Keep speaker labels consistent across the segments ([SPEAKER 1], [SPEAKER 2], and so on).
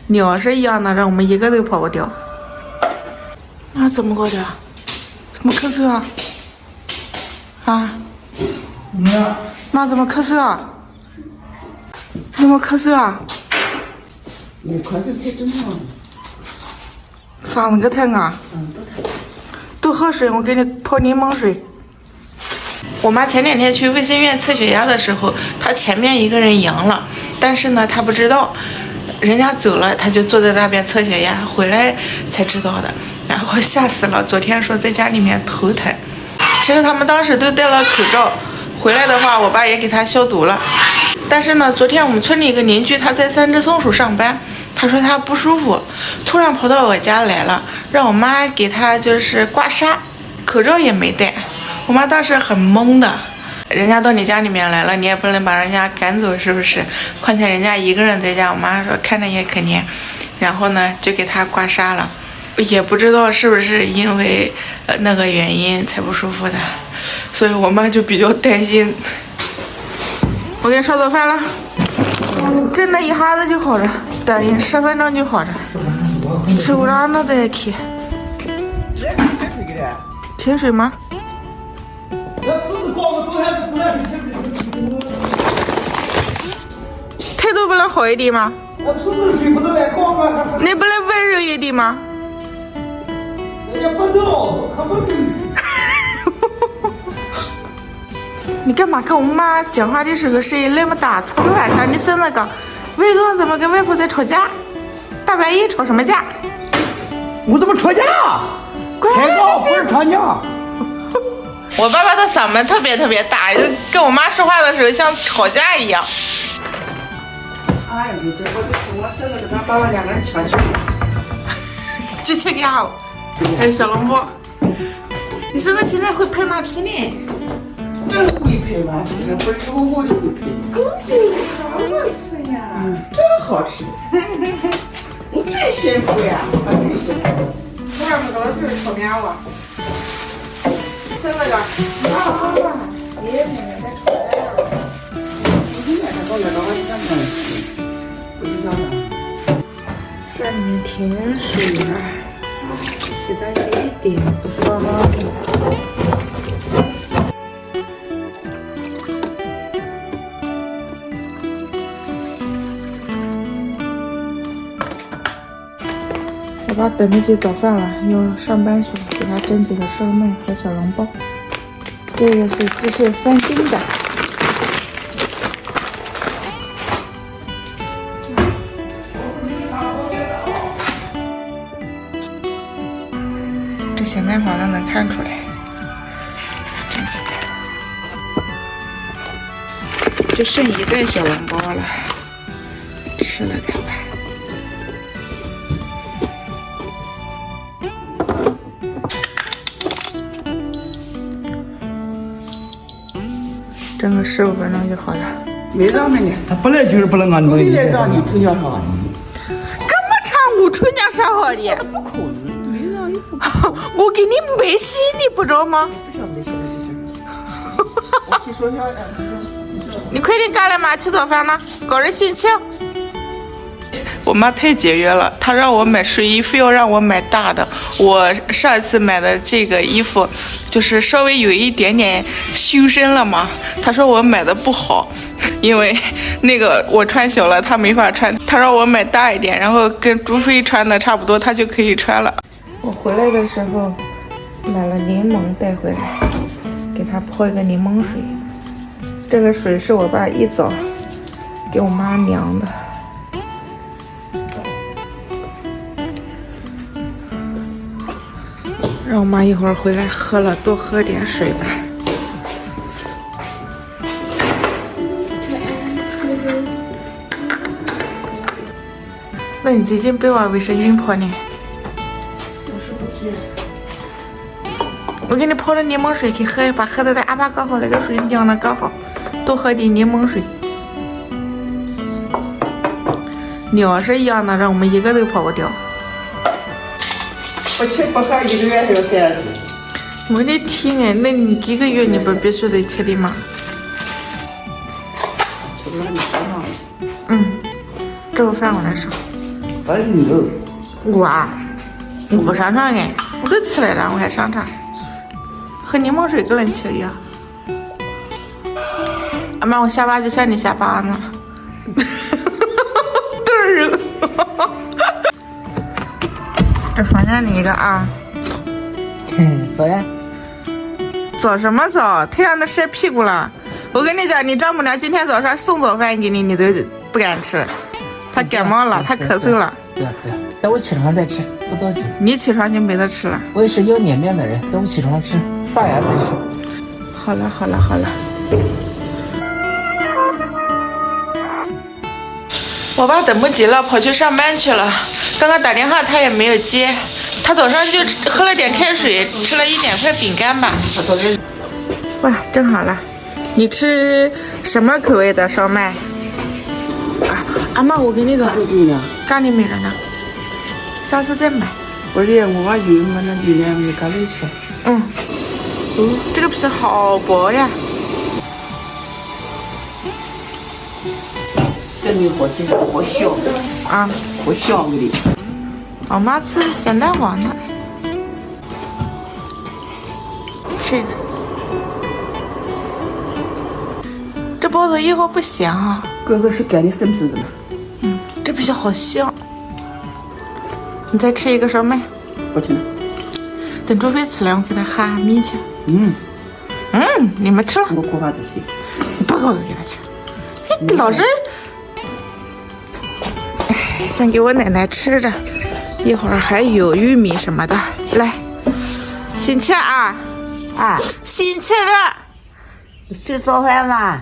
[SPEAKER 1] 鸟是一样的，让我们一个都跑不掉。啊，怎么搞的？怎么咳嗽啊？啊？妈怎么咳嗽啊？怎么咳嗽啊？
[SPEAKER 2] 我咳嗽太正常了。
[SPEAKER 1] 嗓子疼啊？多喝水，我给你泡柠檬水。我妈前两天去卫生院测血压的时候，她前面一个人阳了，但是呢，她不知道，人家走了，她就坐在那边测血压，回来才知道的，然后吓死了。昨天说在家里面头疼，其实他们当时都戴了口罩，回来的话，我爸也给他消毒了。但是呢，昨天我们村里一个邻居，他在三只松鼠上班，他说他不舒服，突然跑到我家来了，让我妈给他就是刮痧，口罩也没戴。我妈当时很懵的，人家到你家里面来了，你也不能把人家赶走，是不是？况且人家一个人在家，我妈说看着也可怜，然后呢就给他刮痧了，也不知道是不是因为那个原因才不舒服的，所以我妈就比较担心。我给你烧早饭了，真的一下子就好了，等10分钟就好了。手上那在开。停水吗？态度不能好一点吗？你不能温柔一点吗？你干嘛跟我妈讲话的时候声音那么大？昨天晚上你孙子讲，外公怎么跟外婆在吵架？大半夜吵什么架？
[SPEAKER 2] 我怎么吵架？开高不是吵架。
[SPEAKER 1] 我爸爸的嗓门特别大，就跟我妈说话的时候像吵架一样。
[SPEAKER 2] 哎呀，我这我孙子跟他爸爸两个人抢球。
[SPEAKER 1] 就这个呀，还有小笼包。你孙子现在会拍马屁呢？
[SPEAKER 2] 真会拍马屁，不是以后我就会拍。
[SPEAKER 1] 公主好好吃呀，
[SPEAKER 2] 真好吃。我真幸福呀，我真幸福。
[SPEAKER 1] 昨晚不都是炒面哇？孙子个，爷妹妹在吵架了。
[SPEAKER 2] 我今天他搞了，我今天没吃，我就想着。
[SPEAKER 1] 这里面停水了，洗的有一点不方便。我爸等不及早饭了，要上班去了，给他蒸几个烧麦和小笼包。这个是芝士3斤的。这咸蛋黄能看出来，再蒸几个。就剩一袋小笼包了，吃了它吧。蒸个15分钟就好了。
[SPEAKER 2] 没让着你，他本来就是不能按照。非得让你春节上。
[SPEAKER 1] 干嘛唱我春节上好的？
[SPEAKER 2] 不可能，没让一副。
[SPEAKER 1] 我给你买戏，你不知道吗？
[SPEAKER 2] 不想没事的就行。我去说一下，
[SPEAKER 1] 你快点干了嘛，吃早饭了，搞人心情。我妈太节约了，她让我买睡衣，非要让我买大的。我上一次买的这个衣服，就是稍微有一点点修身了嘛。她说我买的不好，因为那个我穿小了，她没法穿。她让我买大一点，然后跟朱飞穿的差不多，她就可以穿了。我回来的时候买了柠檬带回来，给她泡一个柠檬水。这个水是我爸一早给我妈量的。让我妈一会儿回来喝了，多喝点水吧。那你最近被我为啥晕泡呢？
[SPEAKER 2] 我是不去。
[SPEAKER 1] 我给你泡了柠檬水，去喝，把喝的阿爸刚好那个水量的刚好，多喝点柠檬水。鸟是一样的，让我们一个都跑不掉。
[SPEAKER 2] 我吃不喝1个月还要3次。
[SPEAKER 1] 我的天哎，那你1个月你不必须得吃的吗？
[SPEAKER 2] 吃不了你烧上。
[SPEAKER 1] 嗯，这个饭我来烧。
[SPEAKER 2] 把牛。
[SPEAKER 1] 我不上场哎，我都吃来了，我还上场，和柠檬水跟人吃一样。阿妈，我下巴就像你下巴呢。对儿。这房间里一个啊。
[SPEAKER 2] 早呀。
[SPEAKER 1] 早什么早？太阳都晒屁股了。我跟你讲，你丈母娘今天早上送早饭给你，你都不敢吃。她感冒了，她咳嗽了。
[SPEAKER 2] 对，等我起床再吃，不着急。
[SPEAKER 1] 你起床就没得吃了。
[SPEAKER 2] 我也是要脸面的人，等我起床吃，刷牙再吃。
[SPEAKER 1] 好了。我爸等不及了，跑去上班去了。刚刚打电话他也没有接，他早上就喝了点开水，吃了1点块饼干吧。哇，正好了。你吃什么口味的烧麦？阿妈，我给你个咖喱没了呢，下次再买。
[SPEAKER 2] 不是，我把油焖了米呢，没咖喱吃。
[SPEAKER 1] 这个皮好薄呀。
[SPEAKER 2] 这你好吃，好香
[SPEAKER 1] 啊，
[SPEAKER 2] 好香的。
[SPEAKER 1] 我妈吃咸蛋黄的，吃一个。这包子以后不咸啊。
[SPEAKER 2] 哥哥是干的生的呢。
[SPEAKER 1] 这皮好香。你再吃一个烧麦。
[SPEAKER 2] 不吃了。
[SPEAKER 1] 等周飞吃了，我给他哈米去。你们吃了。
[SPEAKER 2] 我锅巴这些。
[SPEAKER 1] 不给我给他吃。老是，先给我奶奶吃着，一会儿还有玉米什么的。来，先吃啊。先吃了。
[SPEAKER 3] 吃早饭嘛？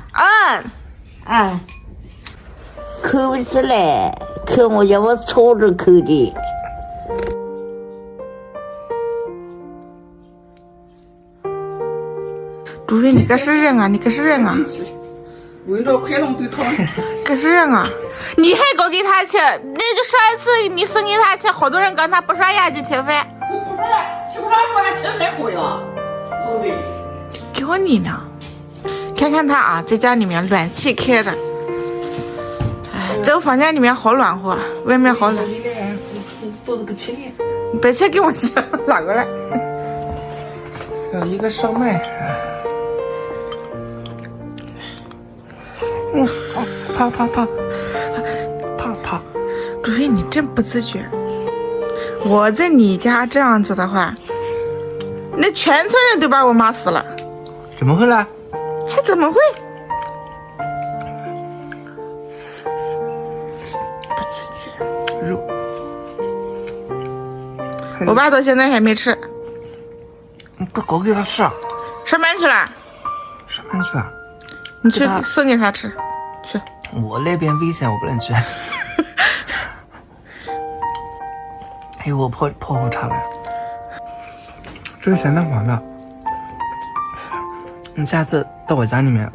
[SPEAKER 3] 口子嘞，口我叫我搓着口的。
[SPEAKER 1] 朱飞，你可是人啊！
[SPEAKER 2] 闻着快龙对头。
[SPEAKER 1] 可是人啊！你还搞给他吃？那就上一次你送给他吃，好多人刚他不刷牙就吃饭。
[SPEAKER 2] 我不是，吃不上饭吃饭好呀。
[SPEAKER 1] 给我你呢？看看他啊，在家里面暖气开着。这个房间里面好暖和，外面好冷。
[SPEAKER 2] 都是个青年。
[SPEAKER 1] 你别去给我洗，拿过来。
[SPEAKER 2] 一个烧麦。怕。
[SPEAKER 1] 朱飞，你真不自觉。我在你家这样子的话，那全村人都把我骂死了。
[SPEAKER 2] 怎么会呢？
[SPEAKER 1] 还怎么会？不自觉。
[SPEAKER 2] 肉。
[SPEAKER 1] 我爸到现在还没吃。
[SPEAKER 2] 你不搞给他吃啊？
[SPEAKER 1] 上班去了。
[SPEAKER 2] 上班去了。
[SPEAKER 1] 你去送给他吃。去。
[SPEAKER 2] 我那边危险，我不能去。哎呦，我泡好茶了。这是咸蛋黄的。你下次到我家里面，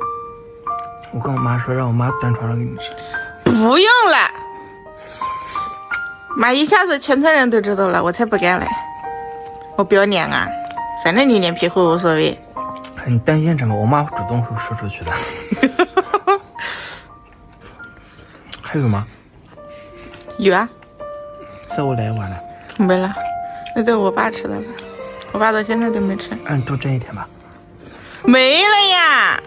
[SPEAKER 2] 我跟我妈说，让我妈端床上给你吃。
[SPEAKER 1] 不用了，妈一下子全村人都知道了，我才不干嘞。我不要脸啊，反正你脸皮厚无所谓。
[SPEAKER 2] 你担心什么？我妈主动会说出去的。还有吗？
[SPEAKER 1] 有啊。
[SPEAKER 2] 再我来一碗了。
[SPEAKER 1] 没了，那都我爸吃的了，我爸到现在都没吃。
[SPEAKER 2] 你多蒸一点吧。
[SPEAKER 1] 没了呀。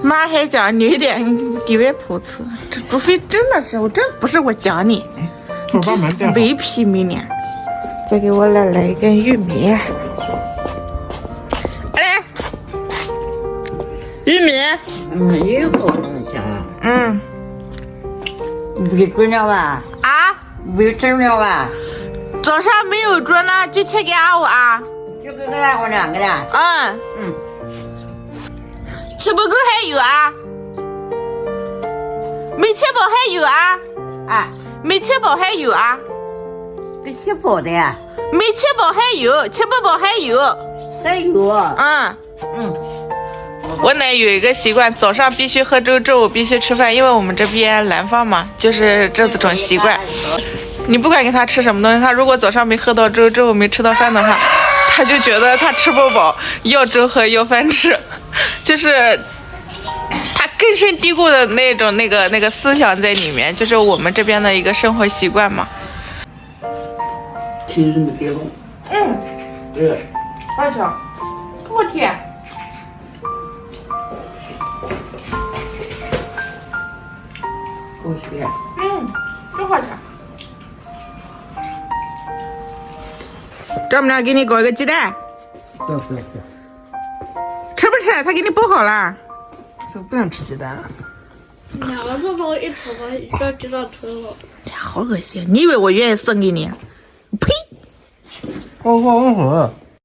[SPEAKER 1] 妈还讲你一点给外婆吃，这除非真的是我，真不是我讲你。
[SPEAKER 2] 我把门带好。
[SPEAKER 1] 没皮没脸。再给我来一根玉米。来，玉米。
[SPEAKER 3] 没有东西啊。没准了吧？没准了吧？
[SPEAKER 1] 早上没有做呢，就吃给俺我啊。
[SPEAKER 3] 就给俺我2个的。
[SPEAKER 1] 吃不够还有啊？没吃饱还有啊？没吃饱还有啊？
[SPEAKER 3] 这吃饱的呀？
[SPEAKER 1] 没吃饱还有，吃不饱还有。
[SPEAKER 3] 还有。
[SPEAKER 1] 我奶有一个习惯，早上必须喝粥，中午必须吃饭，因为我们这边南方嘛，就是这种习惯。你不管给他吃什么东西，他如果早上没喝到粥，中午没吃到饭的话，他就觉得他吃不饱，要粥喝，要饭吃，就是他根根深蒂固的那种那个思想在里面，就是我们这边的一个生活习惯嘛。
[SPEAKER 2] 其实没给动。对。
[SPEAKER 1] 大小，给我舔。
[SPEAKER 2] 给我舔。
[SPEAKER 1] 真好吃。丈母娘给你搞一个鸡蛋，
[SPEAKER 2] 不要。
[SPEAKER 1] 吃不吃？他给你剥好了。
[SPEAKER 2] 这不想吃鸡蛋。
[SPEAKER 4] 两个字都一口把一个鸡蛋吞了。
[SPEAKER 1] 好恶心！你以为我愿意送给你？呸！
[SPEAKER 2] 我好。